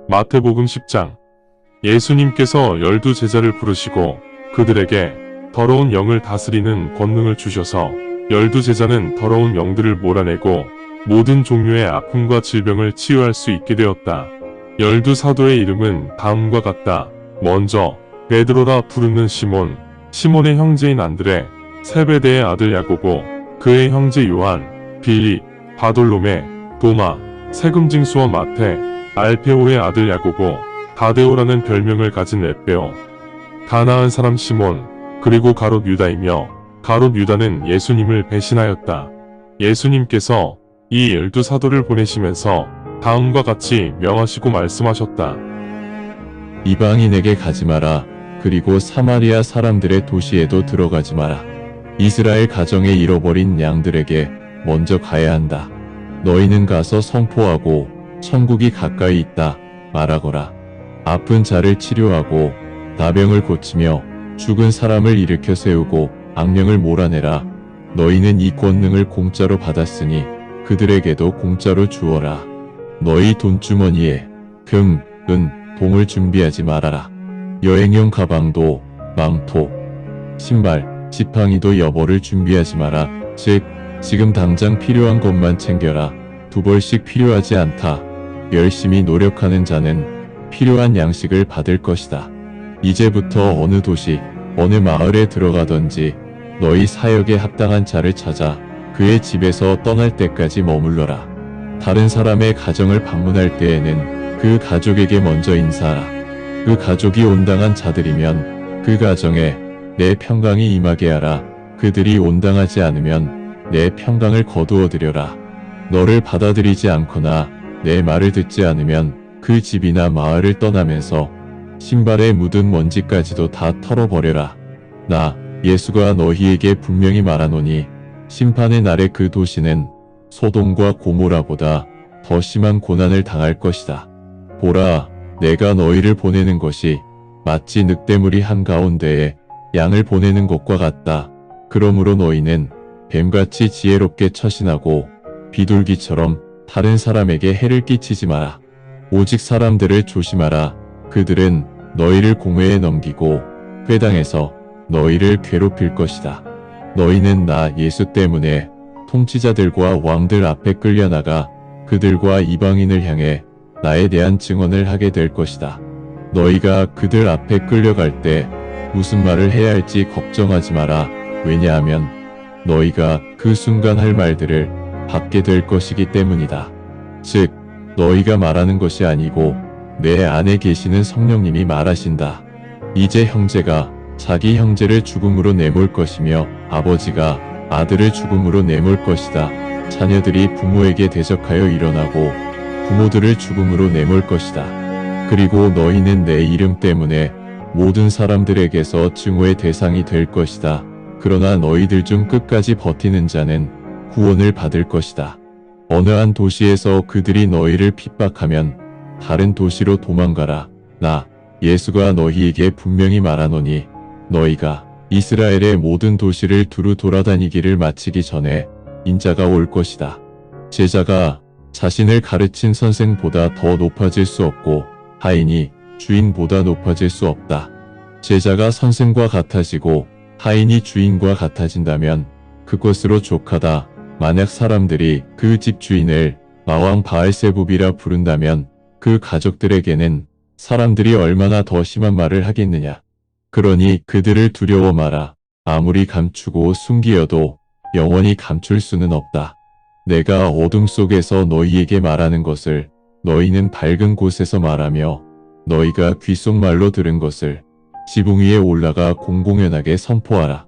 마태복음 10장. 예수님께서 12제자를 부르시고 그들에게 더러운 영을 다스리는 권능을 주셔서 12제자는 더러운 영들을 몰아내고 모든 종류의 아픔과 질병을 치유할 수 있게 되었다. 12사도의 이름은 다음과 같다. 먼저 베드로라 부르는 시몬, 시몬의 형제인 안드레, 세베대의 아들 야고보, 그의 형제 요한, 빌립, 바돌로메, 도마, 세금징수원 마태, 알페오의 아들 야고보, 다데오라는 별명을 가진 렛베오, 가나안 사람 시몬, 그리고 가롯 유다이며 가롯 유다는 예수님을 배신하였다. 예수님께서 이 12사도를 보내시면서 다음과 같이 명하시고 말씀하셨다. 이방인에게 가지 마라. 그리고 사마리아 사람들의 도시에도 들어가지 마라. 이스라엘 가정에 잃어버린 양들에게 먼저 가야 한다. 너희는 가서 선포하고 천국이 가까이 있다 말하거라. 아픈 자를 치료하고 나병을 고치며 죽은 사람을 일으켜 세우고 악령을 몰아내라. 너희는 이 권능을 공짜로 받았으니 그들에게도 공짜로 주어라. 너희 돈주머니에 금, 은, 동을 준비하지 말아라. 여행용 가방도, 망토, 신발, 지팡이도 여벌을 준비하지 마라. 즉 지금 당장 필요한 것만 챙겨라. 두 벌씩 필요하지 않다. 열심히 노력하는 자는 필요한 양식을 받을 것이다. 이제부터 어느 도시, 어느 마을에 들어가든지 너희 사역에 합당한 자를 찾아 그의 집에서 떠날 때까지 머물러라. 다른 사람의 가정을 방문할 때에는 그 가족에게 먼저 인사하라. 그 가족이 온당한 자들이면 그 가정에 내 평강이 임하게 하라. 그들이 온당하지 않으면 내 평강을 거두어들여라. 너를 받아들이지 않거나 내 말을 듣지 않으면 그 집이나 마을을 떠나면서 신발에 묻은 먼지까지도 다 털어버려라. 나 예수가 너희에게 분명히 말하노니 심판의 날에 그 도시는 소돔과 고모라보다 더 심한 고난을 당할 것이다. 보라, 내가 너희를 보내는 것이 마치 늑대무리 한가운데에 양을 보내는 것과 같다. 그러므로 너희는 뱀같이 지혜롭게 처신하고 비둘기처럼 다른 사람에게 해를 끼치지 마라. 오직 사람들을 조심하라. 그들은 너희를 공회에 넘기고 회당에서 너희를 괴롭힐 것이다. 너희는 나 예수 때문에 통치자들과 왕들 앞에 끌려나가 그들과 이방인을 향해 나에 대한 증언을 하게 될 것이다. 너희가 그들 앞에 끌려갈 때 무슨 말을 해야 할지 걱정하지 마라. 왜냐하면 너희가 그 순간 할 말들을 받게 될 것이기 때문이다. 즉 너희가 말하는 것이 아니고 내 안에 계시는 성령님이 말하신다. 이제 형제가 자기 형제를 죽음으로 내몰 것이며 아버지가 아들을 죽음으로 내몰 것이다. 자녀들이 부모에게 대적하여 일어나고 부모들을 죽음으로 내몰 것이다. 그리고 너희는 내 이름 때문에 모든 사람들에게서 증오의 대상이 될 것이다. 그러나 너희들 중 끝까지 버티는 자는 구원을 받을 것이다. 어느 한 도시에서 그들이 너희를 핍박하면 다른 도시로 도망가라. 나 예수가 너희에게 분명히 말하노니 너희가 이스라엘의 모든 도시를 두루 돌아다니기를 마치기 전에 인자가 올 것이다. 제자가 자신을 가르친 선생보다 더 높아질 수 없고 하인이 주인보다 높아질 수 없다. 제자가 선생과 같아지고 하인이 주인과 같아진다면 그것으로 족하다. 만약 사람들이 그 집 주인을 마왕 바알세붑이라 부른다면 그 가족들에게는 사람들이 얼마나 더 심한 말을 하겠느냐. 그러니 그들을 두려워 마라. 아무리 감추고 숨기어도 영원히 감출 수는 없다. 내가 어둠 속에서 너희에게 말하는 것을 너희는 밝은 곳에서 말하며 너희가 귓속말로 들은 것을 지붕 위에 올라가 공공연하게 선포하라.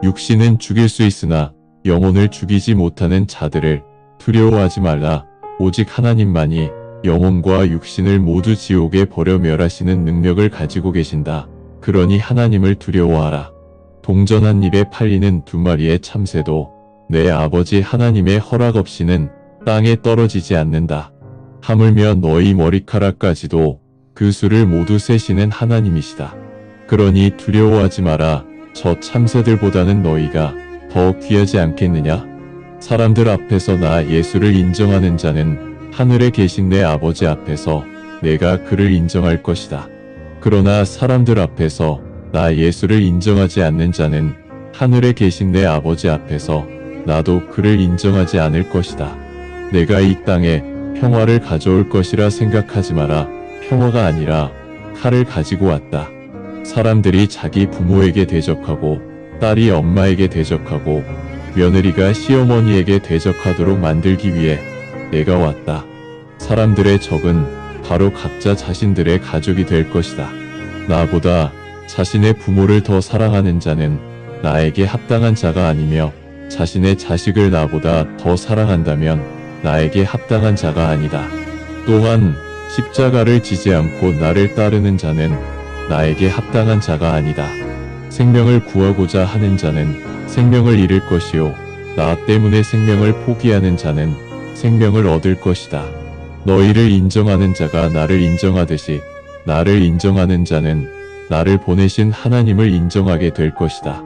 육신은 죽일 수 있으나 영혼을 죽이지 못하는 자들을 두려워하지 말라. 오직 하나님만이 영혼과 육신을 모두 지옥에 버려 멸하시는 능력을 가지고 계신다. 그러니 하나님을 두려워하라. 동전 한 입에 팔리는 두 마리의 참새도 내 아버지 하나님의 허락 없이는 땅에 떨어지지 않는다. 하물며 너희 머리카락까지도 그 수를 모두 세시는 하나님이시다. 그러니 두려워하지 마라. 저 참새들보다는 너희가 더 귀하지 않겠느냐? 사람들 앞에서 나 예수를 인정하는 자는 하늘에 계신 내 아버지 앞에서 내가 그를 인정할 것이다. 그러나 사람들 앞에서 나 예수를 인정하지 않는 자는 하늘에 계신 내 아버지 앞에서 나도 그를 인정하지 않을 것이다. 내가 이 땅에 평화를 가져올 것이라 생각하지 마라. 평화가 아니라 칼을 가지고 왔다. 사람들이 자기 부모에게 대적하고 딸이 엄마에게 대적하고 며느리가 시어머니에게 대적하도록 만들기 위해 내가 왔다. 사람들의 적은 바로 각자 자신들의 가족이 될 것이다. 나보다 자신의 부모를 더 사랑하는 자는 나에게 합당한 자가 아니며 자신의 자식을 나보다 더 사랑한다면 나에게 합당한 자가 아니다. 또한 십자가를 지지 않고 나를 따르는 자는 나에게 합당한 자가 아니다. 생명을 구하고자 하는 자는 생명을 잃을 것이요 나 때문에 생명을 포기하는 자는 생명을 얻을 것이다. 너희를 인정하는 자가 나를 인정하듯이 나를 인정하는 자는 나를 보내신 하나님을 인정하게 될 것이다.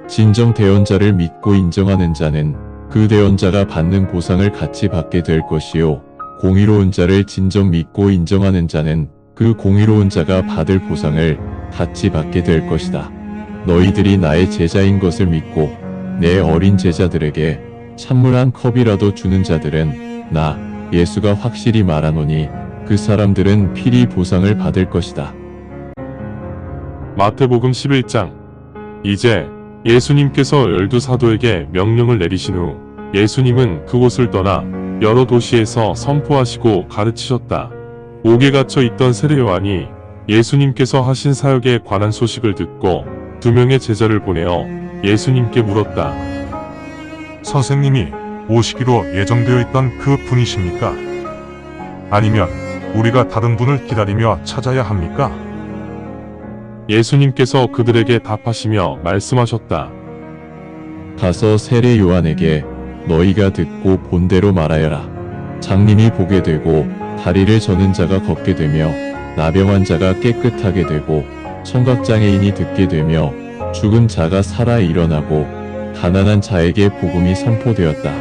진정 대언자를 믿고 인정하는 자는 그 대언자가 받는 보상을 같이 받게 될 것이요 공의로운 자를 진정 믿고 인정하는 자는 그 공의로운 자가 받을 보상을 같이 받게 될 것이다. 너희들이 나의 제자인 것을 믿고 내 어린 제자들에게 찬물 한 컵이라도 주는 자들은 나 예수가 확실히 말하노니 그 사람들은 필히 보상을 받을 것이다. 마태복음 11장. 이제 예수님께서 12사도에게 명령을 내리신 후 예수님은 그곳을 떠나 여러 도시에서 선포하시고 가르치셨다. 옥에 갇혀 있던 세례 요한이 예수님께서 하신 사역에 관한 소식을 듣고 2명의 제자를 보내어 예수님께 물었다. 선생님이 오시기로 예정되어 있던 그 분이십니까? 아니면 우리가 다른 분을 기다리며 찾아야 합니까? 예수님께서 그들에게 답하시며 말씀하셨다. 가서 세례 요한에게 너희가 듣고 본 대로 말하여라. 장님이 보게 되고 다리를 저는 자가 걷게 되며 나병 환자가 깨끗하게 되고 청각장애인이 듣게 되며 죽은 자가 살아 일어나고 가난한 자에게 복음이 선포되었다.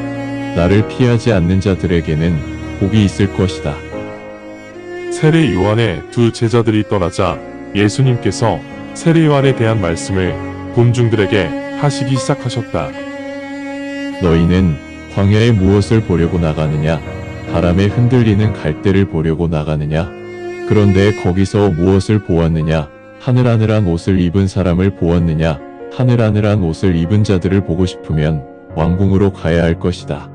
나를 피하지 않는 자들에게는 복이 있을 것이다. 세례 요한의 2 제자들이 떠나자 예수님께서 세례 요한에 대한 말씀을 군중들에게 하시기 시작하셨다. 너희는 광야에 무엇을 보려고 나가느냐? 바람에 흔들리는 갈대를 보려고 나가느냐? 그런데 거기서 무엇을 보았느냐? 하늘하늘한 옷을 입은 사람을 보았느냐? 하늘하늘한 옷을 입은 자들을 보고 싶으면 왕궁으로 가야 할 것이다.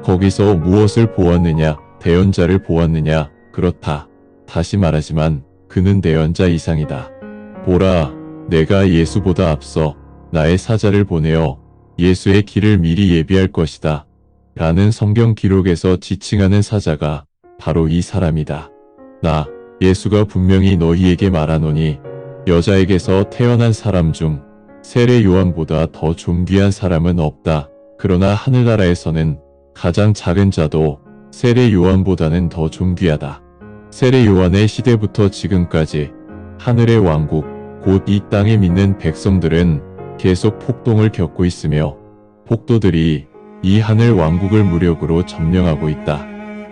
거기서 무엇을 보았느냐? 대언자를 보았느냐? 그렇다. 다시 말하지만 그는 대언자 이상이다. 보라, 내가 예수보다 앞서 나의 사자를 보내어 예수의 길을 미리 예비할 것이다. 라는 성경 기록에서 지칭하는 사자가 바로 이 사람이다. 나, 예수가 분명히 너희에게 말하노니 여자에게서 태어난 사람 중 세례 요한보다 더 존귀한 사람은 없다. 그러나 하늘나라에서는 가장 작은 자도 세례 요한보다는 더 존귀하다. 세례 요한의 시대부터 지금까지 하늘의 왕국, 곧 이 땅에 믿는 백성들은 계속 폭동을 겪고 있으며 폭도들이 이 하늘 왕국을 무력으로 점령하고 있다.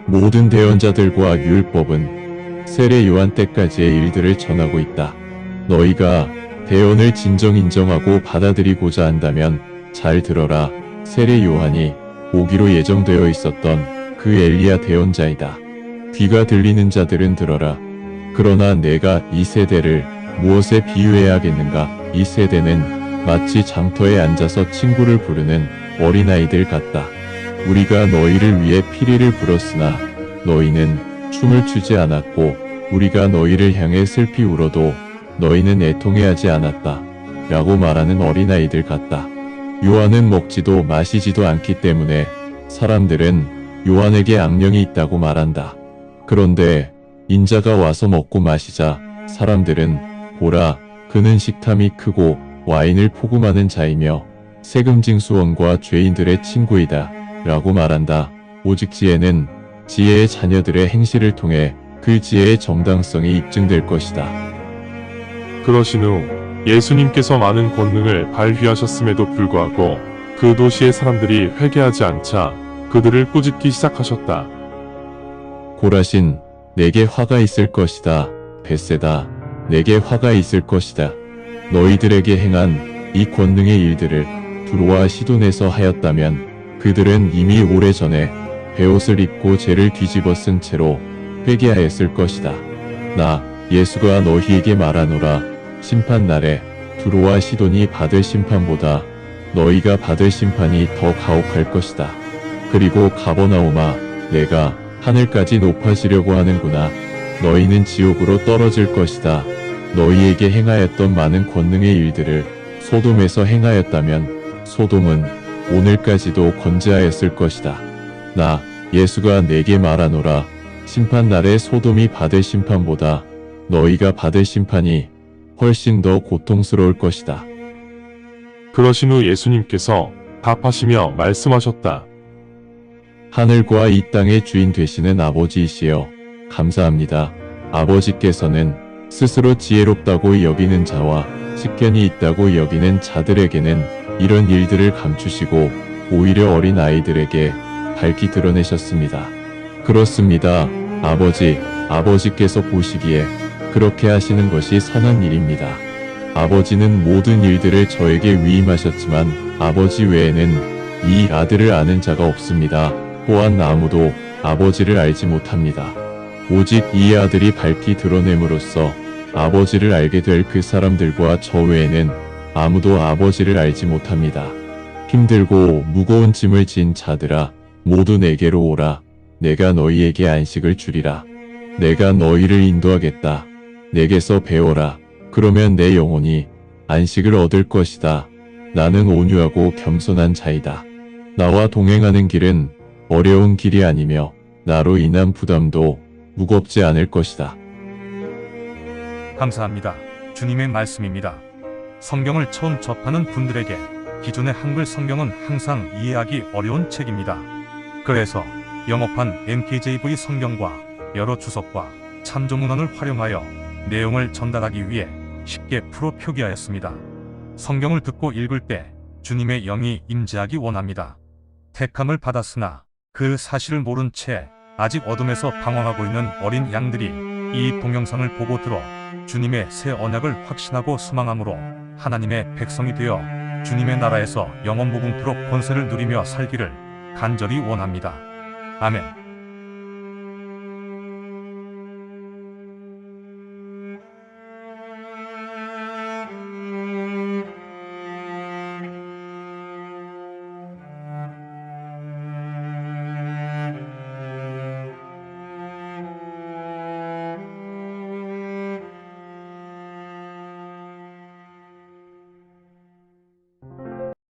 모든 대언자들과 율법은 세례 요한 때까지의 일들을 전하고 있다. 너희가 대언을 진정 인정하고 받아들이고자 한다면 잘 들어라. 세례 요한이 오기로 예정되어 있었던 그 엘리야 대언자이다. 귀가 들리는 자들은 들어라. 그러나 내가 이 세대를 무엇에 비유해야겠는가? 이 세대는 마치 장터에 앉아서 친구를 부르는 어린아이들 같다. 우리가 너희를 위해 피리를 불었으나 너희는 춤을 추지 않았고 우리가 너희를 향해 슬피 울어도 너희는 애통해하지 않았다. 라고 말하는 어린아이들 같다. 요한은 먹지도 마시지도 않기 때문에 사람들은 요한에게 악령이 있다고 말한다. 그런데 인자가 와서 먹고 마시자 사람들은 보라, 그는 식탐이 크고 와인을 포금하는 자이며 세금징수원과 죄인들의 친구이다. 라고 말한다. 오직 지혜는 지혜의 자녀들의 행실을 통해 그 지혜의 정당성이 입증될 것이다. 그러신 후 예수님께서 많은 권능을 발휘하셨음에도 불구하고 그 도시의 사람들이 회개하지 않자 그들을 꾸짖기 시작하셨다. 고라신, 내게 화가 있을 것이다. 벳세다. 내게 화가 있을 것이다. 너희들에게 행한 이 권능의 일들을 두로와 시돈에서 하였다면 그들은 이미 오래전에 베옷을 입고 죄를 뒤집어 쓴 채로 회개하였을 것이다. 나 예수가 너희에게 말하노라. 심판날에 두로와 시돈이 받을 심판보다 너희가 받을 심판이 더 가혹할 것이다. 그리고 가버나움아, 내가 하늘까지 높아지려고 하는구나. 너희는 지옥으로 떨어질 것이다. 너희에게 행하였던 많은 권능의 일들을 소돔에서 행하였다면 소돔은 오늘까지도 건재하였을 것이다. 나 예수가 내게 말하노라. 심판날에 소돔이 받을 심판보다 너희가 받을 심판이 훨씬 더 고통스러울 것이다. 그러신 후 예수님께서 답하시며 말씀하셨다. 하늘과 이 땅의 주인 되시는 아버지이시여 감사합니다. 아버지께서는 스스로 지혜롭다고 여기는 자와 식견이 있다고 여기는 자들에게는 이런 일들을 감추시고 오히려 어린 아이들에게 밝히 드러내셨습니다. 그렇습니다. 아버지께서 보시기에 그렇게 하시는 것이 선한 일입니다. 아버지는 모든 일들을 저에게 위임하셨지만 아버지 외에는 이 아들을 아는 자가 없습니다. 또한 아무도 아버지를 알지 못합니다. 오직 이 아들이 밝히 드러냄으로써 아버지를 알게 될 그 사람들과 저 외에는 아무도 아버지를 알지 못합니다. 힘들고 무거운 짐을 진 자들아, 모두 내게로 오라. 내가 너희에게 안식을 주리라. 내가 너희를 인도하겠다. 내게서 배워라. 그러면 내 영혼이 안식을 얻을 것이다. 나는 온유하고 겸손한 자이다. 나와 동행하는 길은 어려운 길이 아니며 나로 인한 부담도 무겁지 않을 것이다. 감사합니다. 주님의 말씀입니다. 성경을 처음 접하는 분들에게 기존의 한글 성경은 항상 이해하기 어려운 책입니다. 그래서 영어판 NKJV 성경과 여러 주석과 참조문헌을 활용하여 내용을 전달하기 위해 쉽게 풀어 표기하였습니다. 성경을 듣고 읽을 때 주님의 영이 임재하기 원합니다. 택함을 받았으나 그 사실을 모른 채 아직 어둠에서 방황하고 있는 어린 양들이 이 동영상을 보고 들어 주님의 새 언약을 확신하고 소망함으로 하나님의 백성이 되어 주님의 나라에서 영원 무궁토록 권세를 누리며 살기를 간절히 원합니다. 아멘.